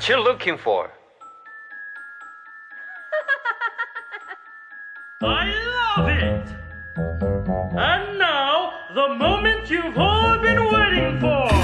what you're looking for. I love it! And now, the moment you've all been waiting for!